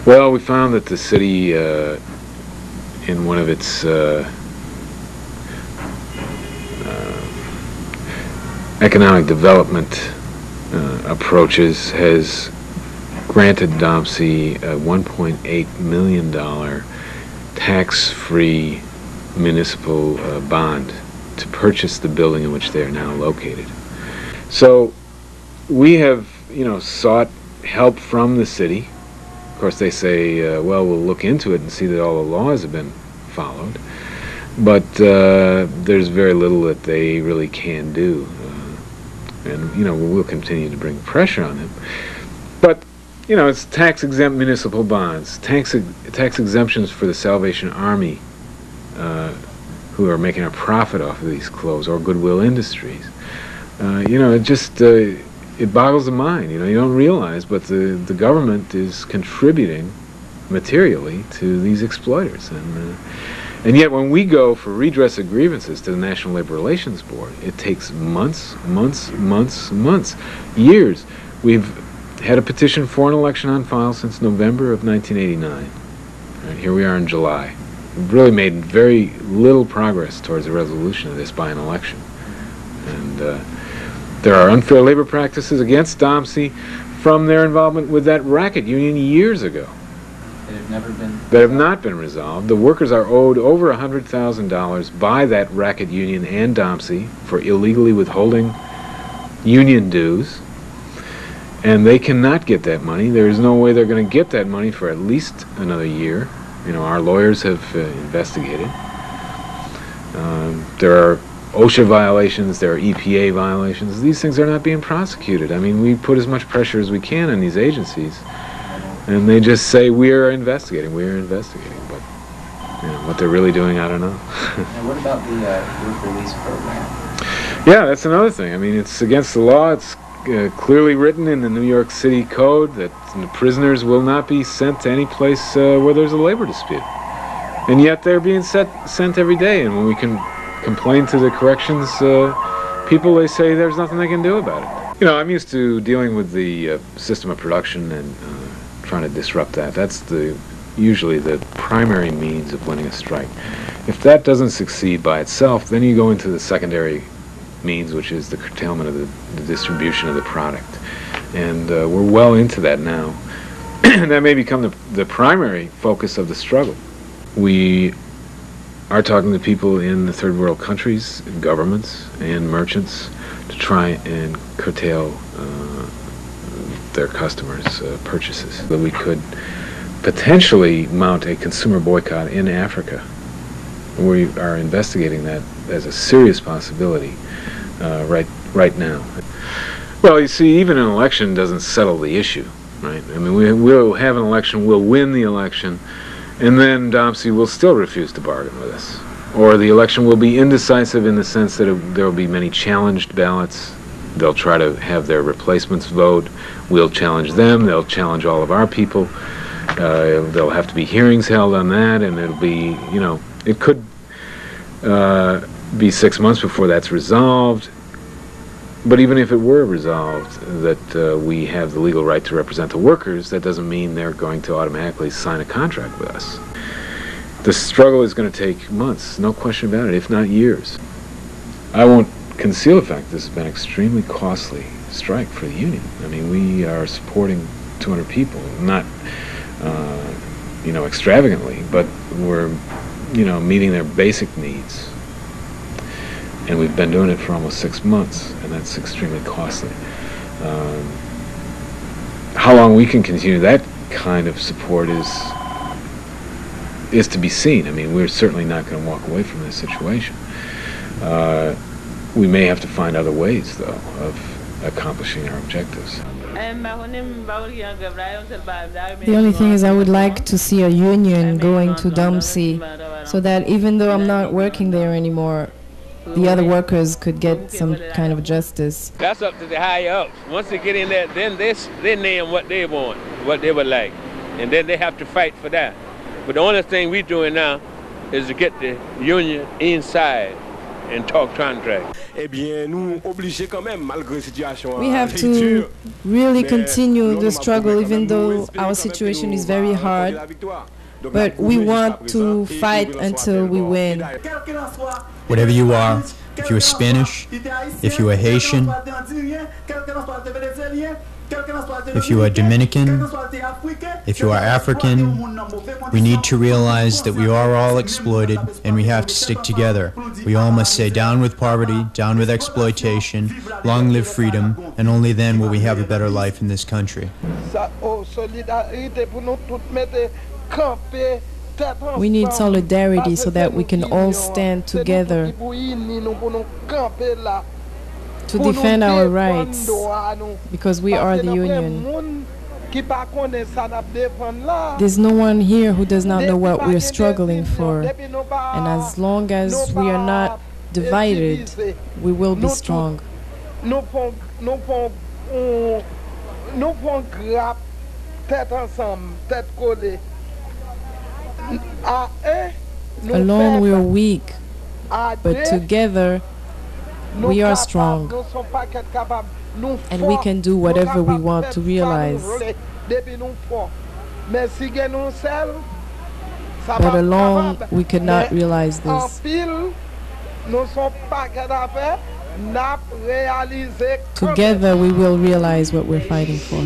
Well, we found that the city, in one of its economic development approaches, has granted Domsey a $1.8 million tax-free municipal bond to purchase the building in which they are now located. So we have, sought help from the city. Of course, they say, well, we'll look into it and see that all the laws have been followed. But there's very little that they really can do. And, we'll continue to bring pressure on them. But, it's tax-exempt municipal bonds, tax exemptions for the Salvation Army, who are making a profit off of these clothes, or Goodwill Industries. It just, it boggles the mind. You don't realize, but the government is contributing materially to these exploiters. And yet when we go for redress of grievances to the National Labor Relations Board, it takes months, years. We've had a petition for an election on file since November of 1989. Right, here we are in July. We've really made very little progress towards the resolution of this by an election. And there are unfair labor practices against Domsey from their involvement with that racket union years ago. That have not been resolved. The workers are owed over $100,000 by that racket union and Domsey for illegally withholding union dues, and they cannot get that money. There is no way they're going to get that money for at least another year. Our lawyers have investigated. There are OSHA violations, there are EPA violations. These things are not being prosecuted. We put as much pressure as we can on these agencies, and they just say, we're investigating, but what they're really doing, I don't know. And what about the work release program? Yeah, that's another thing. It's against the law. It's clearly written in the New York City Code that the prisoners will not be sent to any place where there's a labor dispute. And yet they're being sent every day, and when we can complain to the corrections people, they say there's nothing they can do about it. I'm used to dealing with the system of production and trying to disrupt that. That's usually the primary means of winning a strike. If that doesn't succeed by itself, then you go into the secondary means, which is the curtailment of the distribution of the product. And we're well into that now. That may become the primary focus of the struggle. We are talking to people in the third world countries, governments and merchants, to try and curtail their customers' purchases. That we could potentially mount a consumer boycott in Africa. We are investigating that as a serious possibility right now. Well, you see, even an election doesn't settle the issue, right? We'll have an election, we'll win the election, and then Domsey will still refuse to bargain with us. Or the election will be indecisive in the sense that there will be many challenged ballots. They'll try to have their replacements vote. We'll challenge them. They'll challenge all of our people. There'll have to be hearings held on that, and it'll be, it could be 6 months before that's resolved. But even if it were resolved that we have the legal right to represent the workers, that doesn't mean they're going to automatically sign a contract with us. The struggle is going to take months, no question about it, if not years. I won't conceal the fact this has been an extremely costly strike for the union. We are supporting 200 people, not extravagantly, but we're meeting their basic needs. And we've been doing it for almost 6 months, and that's extremely costly. How long we can continue that kind of support is to be seen. We're certainly not going to walk away from this situation. We may have to find other ways, though, of accomplishing our objectives. The only thing is I would like to see a union going to Domsey so that even though I'm not working there anymore, the other workers could get some kind of justice. That's up to the higher ups. Once they get in there, then they name what they want, what they would like, and then they have to fight for that. But the only thing we're doing now is to get the union inside and talk contract. We have to really continue the struggle, even though our situation is very hard. But we want to fight until we win. Whatever you are, if you are Spanish, if you are Haitian, if you are Dominican, if you are African, we need to realize that we are all exploited and we have to stick together. We all must say down with poverty, down with exploitation, long live freedom, and only then will we have a better life in this country. We need solidarity so that we can all stand together to defend our rights, because we are the union. There's no one here who does not know what we're struggling for, and as long as we are not divided, we will be strong. Alone we are weak, but together we are strong, and we can do whatever we want to realize. But alone we cannot realize this. Together we will realize what we're fighting for.